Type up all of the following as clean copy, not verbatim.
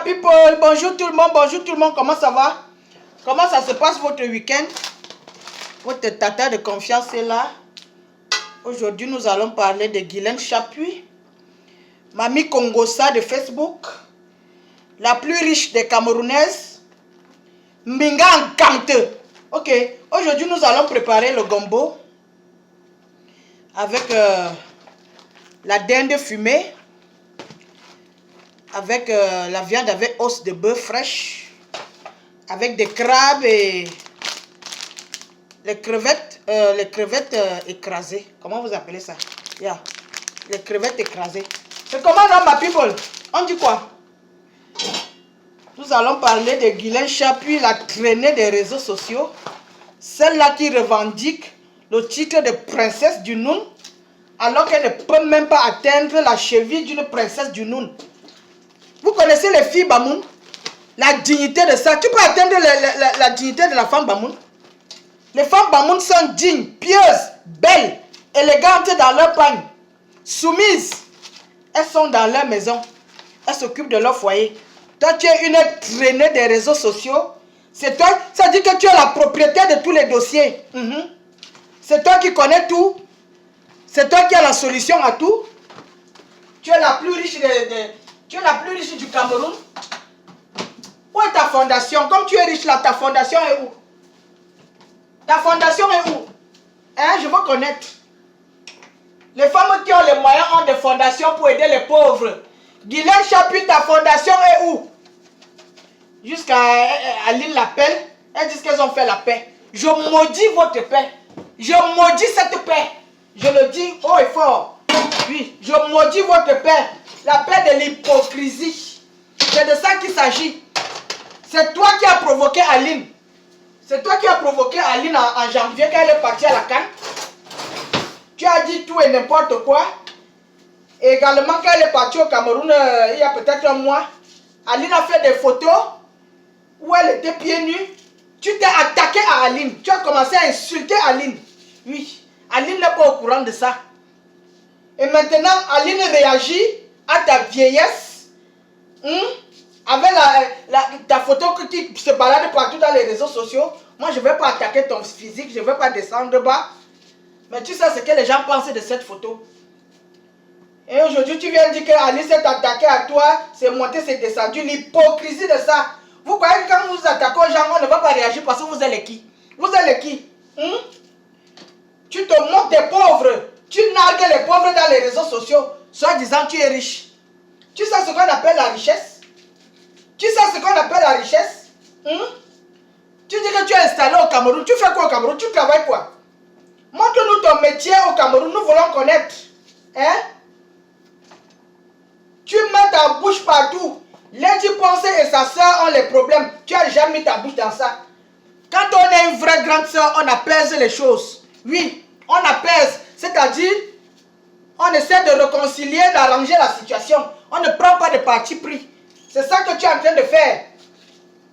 people, bonjour tout le monde, comment ça va? Comment ça se passe votre week-end? Votre tata de confiance est là. Aujourd'hui, nous allons parler de Guylaine Chapuis, Mamie Congosa de Facebook, la plus riche des Camerounaises, Mbinga Nkante. Ok, aujourd'hui, nous allons préparer le gombo avec la dinde fumée, avec la viande avec os de bœuf fraîche, avec des crabes et les crevettes écrasées. Comment vous appelez ça? Yeah. Les crevettes écrasées. C'est comment dans ma people? On dit quoi? Nous allons parler de Guylaine Chapuis, la traînée des réseaux sociaux. Celle-là qui revendique le titre de princesse du Noun, alors qu'elle ne peut même pas atteindre la cheville d'une princesse du Noun. Vous connaissez les filles Bamoun? La dignité de ça. Tu peux atteindre la dignité de la femme Bamoun? Les femmes Bamoun sont dignes, pieuses, belles, élégantes dans leur pagne, soumises. Elles sont dans leur maison. Elles s'occupent de leur foyer. Toi, tu es une traînée des réseaux sociaux. C'est toi, ça dit que tu es la propriétaire de tous les dossiers. C'est toi qui connais tout. C'est toi qui as la solution à tout. Tu es la plus riche tu es la plus riche du Cameroun. Où est ta fondation? Comme tu es riche là, ta fondation est où? Ta fondation est où? Hein, je veux connaître. Les femmes qui ont les moyens ont des fondations pour aider les pauvres. Guylaine Chapuis, ta fondation est où? Jusqu'à Aline l'appelle, elles disent qu'elles ont fait la paix. Je maudis votre paix. Je maudis cette paix. Je le dis haut et fort. Oui, je maudis votre paix. La paix de l'hypocrisie. C'est de ça qu'il s'agit. C'est toi qui as provoqué Aline. C'est toi qui as provoqué Aline en janvier quand elle est partie à la Cannes. Tu as dit tout et n'importe quoi. Et également quand elle est partie au Cameroun, il y a peut-être un mois, Aline a fait des photos où elle était pieds nus. Tu t'es attaqué à Aline. Tu as commencé à insulter Aline. Oui, Aline n'est pas au courant de ça. Et maintenant, Aline réagit à ta vieillesse. Avec ta photo qui se balade partout dans les réseaux sociaux. Moi, je ne vais pas attaquer ton physique. Je ne vais pas descendre bas. Mais tu sais ce que les gens pensent de cette photo. Et aujourd'hui, tu viens dire qu'Aline s'est attaqué à toi. C'est monté, c'est descendu. L'hypocrisie de ça. Vous croyez que quand vous vous attaquez aux gens, on ne va pas réagir parce que vous êtes les qui? Vous êtes les qui? Tu te moques des pauvres. Tu nargues les pauvres dans les réseaux sociaux. Soit disant tu es riche. Tu sais ce qu'on appelle la richesse? Tu sais ce qu'on appelle la richesse? Tu dis que tu es installé au Cameroun. Tu fais quoi au Cameroun? Tu travailles quoi? Montre-nous ton métier au Cameroun. Nous voulons connaître. Hein? Tu mets ta bouche partout. Lady Ponce et sa soeur ont les problèmes. Tu n'as jamais mis ta bouche dans ça. Quand on est une vraie grande soeur, on apaise les choses. Oui, on apaise. C'est-à-dire, on essaie de réconcilier, d'arranger la situation. On ne prend pas de parti pris. C'est ça que tu es en train de faire.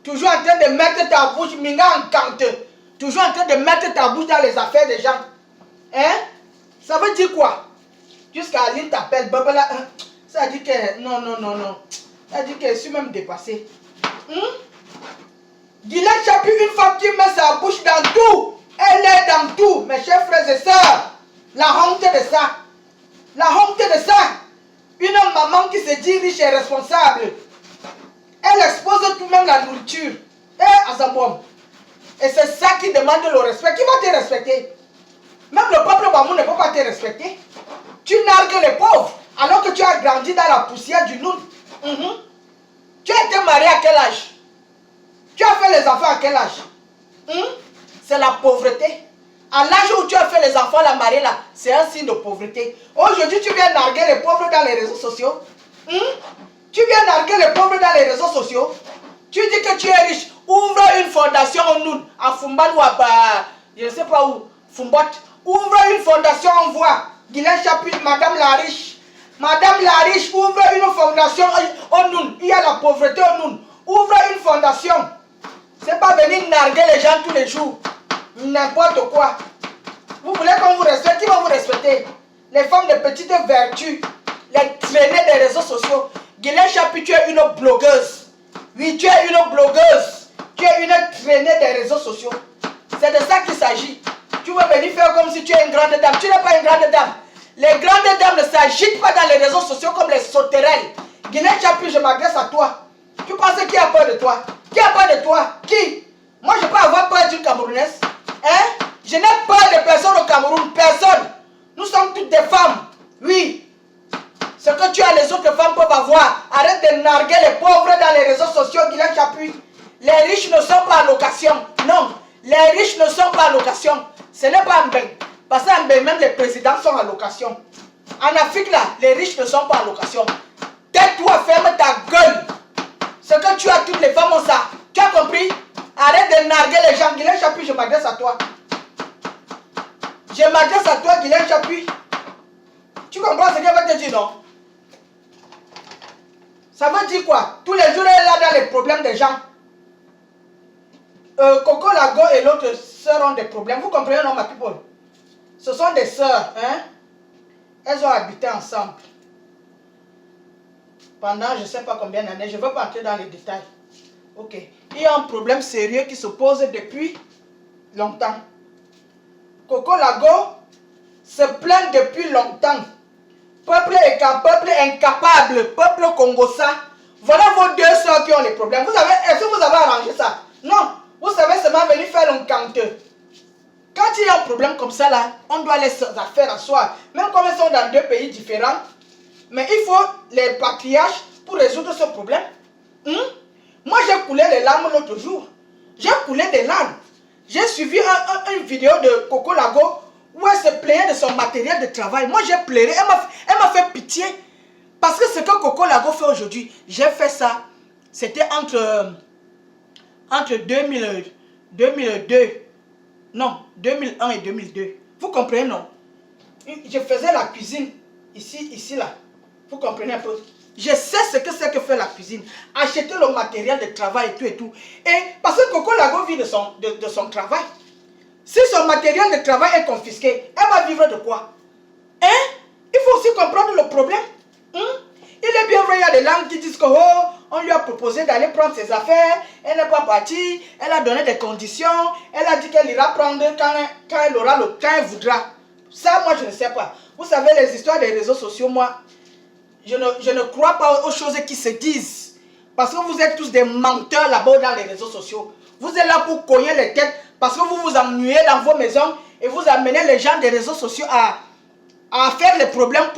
Toujours en train de mettre ta bouche, Minga Nkante. Toujours en train de mettre ta bouche dans les affaires des gens. Hein? Ça veut dire quoi? Jusqu'à Aline t'appelle, Babala. Ça dit que non. Ça dit qu'elle est même dépassée. Guylaine Chapuis, une femme qui met sa bouche dans tout. Elle est dans tout, mes chers frères et sœurs. La honte de ça. La honte de ça. Une maman qui se dit riche et responsable. Elle expose tout même la nourriture. À sa bombe. Et c'est ça qui demande le respect. Qui va te respecter? Même le peuple Bamou ne peut pas te respecter. Tu nargues les pauvres alors que tu as grandi dans la poussière du Noun. Tu as été marié à quel âge? Tu as fait les enfants à quel âge? C'est la pauvreté. À l'âge où tu as fait les enfants, la mariée là, c'est un signe de pauvreté. Aujourd'hui, tu viens narguer les pauvres dans les réseaux sociaux. Tu viens narguer les pauvres dans les réseaux sociaux. Tu dis que tu es riche. Ouvre une fondation au Noun, à Fumban ou à je ne sais pas où, Fumbot. Ouvre une fondation, on voit. Guylaine Chapuis, Madame la riche. Madame la riche, ouvre une fondation au Noun. Il y a la pauvreté au Noun. Ouvre une fondation. C'est pas venir narguer les gens tous les jours. N'importe quoi. Vous voulez qu'on vous respecte? Qui va vous respecter? Les femmes de petite vertu, les traînées des réseaux sociaux. Guylaine Chapuis, tu es une blogueuse. Oui, tu es une blogueuse. Tu es une traînée des réseaux sociaux. C'est de ça qu'il s'agit. Tu veux venir faire comme si tu es une grande dame. Tu n'es pas une grande dame. Les grandes dames ne s'agitent pas dans les réseaux sociaux comme les sauterelles. Guinée Chapuis, je m'adresse à toi. Tu penses qui a peur de toi? Qui a peur de toi? Qui? Moi, je peux avoir peur d'une Camerounaise. Hein? Je n'ai peur de personne au Cameroun. Personne. Nous sommes toutes des femmes. Oui. Ce que tu as, les autres femmes peuvent avoir. Arrête de narguer les pauvres dans les réseaux sociaux, Guinée Chapuis. Les riches ne sont pas en location. Non. Les riches ne sont pas en location. Ce n'est pas un bain. Parce qu'en bain, même les présidents sont en location. En Afrique, là, les riches ne sont pas en location. Tais-toi, ferme ta gueule. Ce que tu as, toutes les femmes ont ça. Tu as compris? Arrête de narguer les gens. Guilain Chapuis, je m'adresse à toi. Je m'adresse à toi, Guilain Chapuis. Tu comprends ce qu'elle va te dire, non? Ça veut dire quoi? Tous les jours, elle est là dans les problèmes des gens. Coco Lago et l'autre sœur ont des problèmes. Vous comprenez, non, ma people? Ce sont des sœurs, hein? Elles ont habité ensemble pendant je ne sais pas combien d'années. Je ne veux pas entrer dans les détails. Ok. Il y a un problème sérieux qui se pose depuis longtemps. Coco Lago se plaint depuis longtemps. Peuple incapable, peuple congossa. Voilà vos deux sœurs qui ont les problèmes. Vous avez, est-ce que vous avez arrangé ça? Non. Vous savez seulement venir faire un canteux. Quand il y a un problème comme ça, là, on doit les affaires à soi. Même comme ils sont dans deux pays différents. Mais il faut les patriarches pour résoudre ce problème. Moi, j'ai coulé les larmes l'autre jour. J'ai coulé des larmes. J'ai suivi une vidéo de Coco Lago où elle se plaignait de son matériel de travail. Moi, j'ai pleuré. Elle m'a fait pitié. Parce que ce que Coco Lago fait aujourd'hui, j'ai fait ça. C'était entre 2002. Non, 2001 et 2002. Vous comprenez, non? Je faisais la cuisine. Ici, là. Vous comprenez un peu? Je sais ce que c'est que faire la cuisine. Acheter le matériel de travail et tout. Et parce que Coco Lago vit de son travail. Si son matériel de travail est confisqué, elle va vivre de quoi? Hein? Il faut aussi comprendre le problème. Il est bien vrai, il y a des langues qui disent que on lui a proposé d'aller prendre ses affaires. Elle n'est pas partie. Elle a donné des conditions. Elle a dit qu'elle ira prendre quand elle aura le temps, elle voudra. Ça, moi, je ne sais pas. Vous savez, les histoires des réseaux sociaux, moi, je ne crois pas aux choses qui se disent. Parce que vous êtes tous des menteurs là-bas dans les réseaux sociaux. Vous êtes là pour cogner les têtes parce que vous vous ennuyez dans vos maisons et vous amenez les gens des réseaux sociaux à faire les problèmes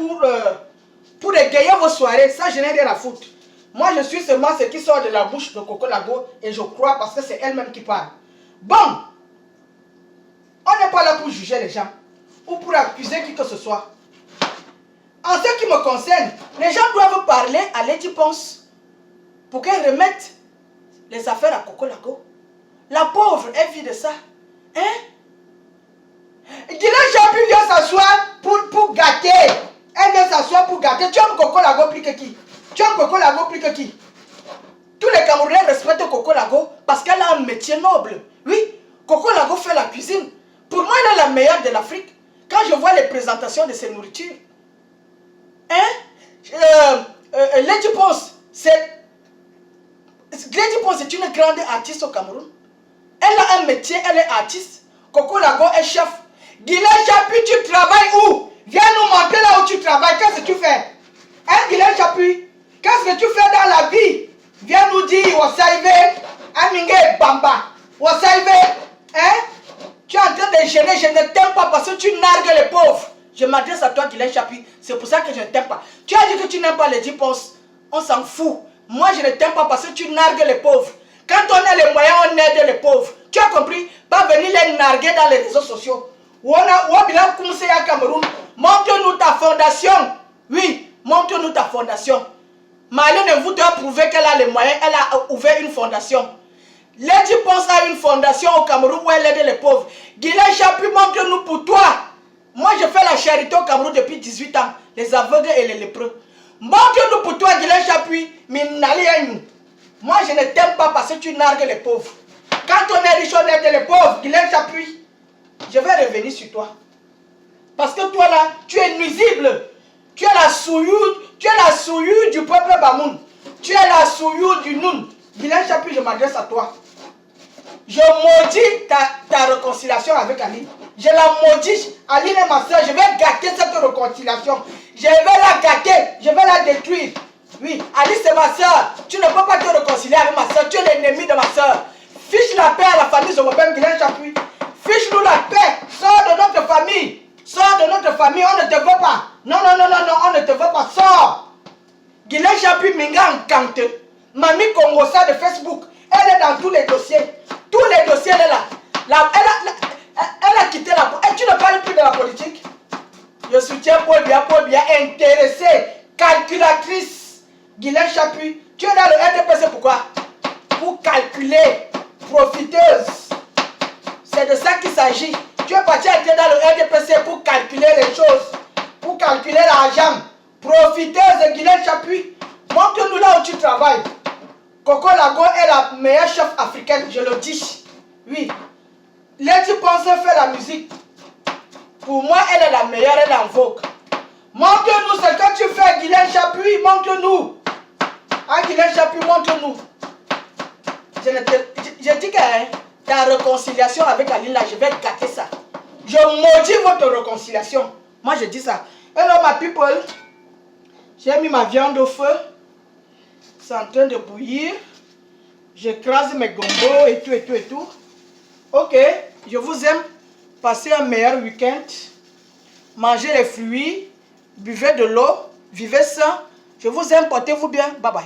pour égayer vos soirées. Ça, je n'ai rien à foutre. Moi, je suis seulement ce qui sort de la bouche de Coco Lago et je crois parce que c'est elle-même qui parle. Bon, on n'est pas là pour juger les gens ou pour accuser qui que ce soit. En ce qui me concerne, les gens doivent parler à Lady Ponce pour qu'elle remette les affaires à Coco Lago. La pauvre, elle vit de ça. Hein? Guilain Chapuis vient s'asseoir pour gâter. Elle vient s'asseoir pour gâter. Tu aimes Coco Lago plus que qui? Tu aimes Coco Lago plus que qui? Tous les Camerounais respectent Coco Lago parce qu'elle a un métier noble. Oui, Coco Lago fait la cuisine. Pour moi, elle est la meilleure de l'Afrique. Quand je vois les présentations de ses nourritures. Hein? Lady Ponce, Lady Ponce est une grande artiste au Cameroun. Elle a un métier, elle est artiste. Coco Lago est chef. Guilain Chapuis, tu travailles où? Viens nous montrer là où tu travailles. Qu'est-ce que tu fais? Hein, Guilain Chapuis? Qu'est-ce que tu fais dans la vie? Viens nous dire, Wasaive, Aminge Bamba. Wasaive, hein? Tu es en train de gêner, je ne t'aime pas parce que tu nargues les pauvres. Je m'adresse à toi, Guilain Chapuis. C'est pour ça que je ne t'aime pas. Tu as dit que tu n'aimes pas les 10 Ponce. On s'en fout. Moi, je ne t'aime pas parce que tu nargues les pauvres. Quand on a les moyens, on aide les pauvres. Tu as compris? Pas venir les narguer dans les réseaux sociaux. Montre-nous ta fondation. Oui, montre-nous ta fondation. Marlène voudra prouver qu'elle a les moyens. Elle a ouvert une fondation. Lady Ponce a une fondation au Cameroun où elle aide les pauvres. Guilain Chapuis, montre-nous pour toi. Moi, je fais la charité au Cameroun depuis 18 ans. Les aveugles et les lépreux. Montre-nous pour toi, Guilain Chapuis. Moi, je ne t'aime pas parce que tu nargues les pauvres. Quand on est riche, on aide les pauvres. Guilain Chapuis, je vais revenir sur toi. Parce que toi là, tu es nuisible. Tu es la souillure du peuple Bamoun. Tu es la souillure du Noun. Guylaine Chapuis, je m'adresse à toi. Je maudis ta réconciliation avec Aline. Je la maudis. Aline est ma soeur. Je vais gâter cette réconciliation. Je vais la gâter. Je vais la détruire. Oui, Aline c'est ma soeur. Tu ne peux pas te réconcilier avec ma soeur. Tu es l'ennemi de ma soeur. Fiche la paix à la famille Zomobem Guylaine Chapuis. Fiche-nous la paix. Sors de notre famille. Sors de notre famille. On ne te veut pas. Non, non, non, non, non. On ne te veut pas. Sors. Guylaine Chapuis Minga Nkante. Mamie Congosa de Facebook. Elle est dans tous les dossiers. Tous les dossiers, elle est là. Elle a quitté la politique. Et tu ne parles plus de la politique. Je soutiens Paul Biya intéressée, calculatrice. Guylaine Chapuis. Tu es dans le RDPC pourquoi? Pour calculer. Profiteuse. C'est de ça qu'il s'agit. Tu es parti entrer dans le RDPC pour calculer les choses. Pour calculer l'argent. Profiteuse de Guylaine Chapuis. Montre-nous là où tu travailles. Coco Lago est la meilleure chef africaine, je le dis. Oui. Lady Ponce fait la musique. Pour moi, elle est la meilleure, elle est en vogue. Montre-nous ce que tu fais, Guylaine Chapuis, montre-nous. Ah, Guylaine Chapuis, montre-nous. Je dis que ta réconciliation avec Aline, là, je vais gâter ça. Je maudis votre réconciliation. Moi, je dis ça. Hello, my people. J'ai mis ma viande au feu. C'est en train de bouillir. J'écrase mes gombos et tout, et tout, et tout. Ok, je vous aime. Passez un meilleur week-end. Mangez les fruits. Buvez de l'eau. Vivez sain. Je vous aime. Portez-vous bien. Bye bye.